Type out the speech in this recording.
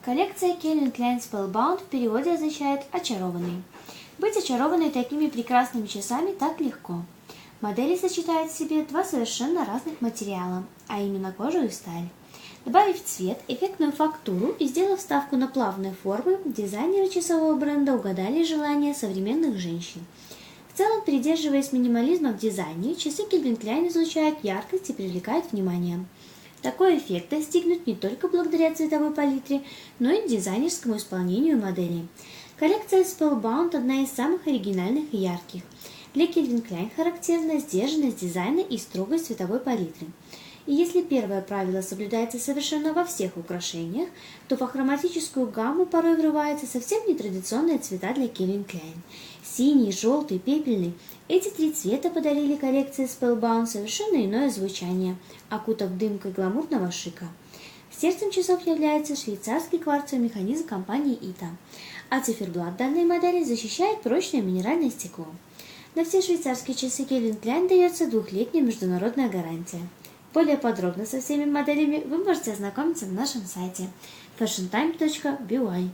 Коллекция Calvin Klein Spellbound в переводе означает «очарованный». Быть очарованной такими прекрасными часами так легко. Модели сочетают в себе два совершенно разных материала, а именно кожу и сталь. Добавив цвет, эффектную фактуру и сделав ставку на плавные формы, дизайнеры часового бренда угадали желания современных женщин. В целом, придерживаясь минимализма в дизайне, часы Calvin Klein излучают яркость и привлекают внимание. Такой эффект достигнут не только благодаря цветовой палитре, но и дизайнерскому исполнению модели. Коллекция Spellbound одна из самых оригинальных и ярких. Для Calvin Klein характерна сдержанность дизайна и строгость цветовой палитры. И если первое правило соблюдается совершенно во всех украшениях, то в хроматическую гамму порой врываются совсем нетрадиционные цвета для Calvin Klein. Синий, желтый, пепельный – эти три цвета подарили коллекции Spellbound совершенно иное звучание, окутав дымкой гламурного шика. Сердцем часов является швейцарский кварцевый механизм компании ITA, а циферблат данной модели защищает прочное минеральное стекло. На все швейцарские часы Calvin Klein дается двухлетняя международная гарантия. Более подробно со всеми моделями вы можете ознакомиться на нашем сайте fashiontime.by.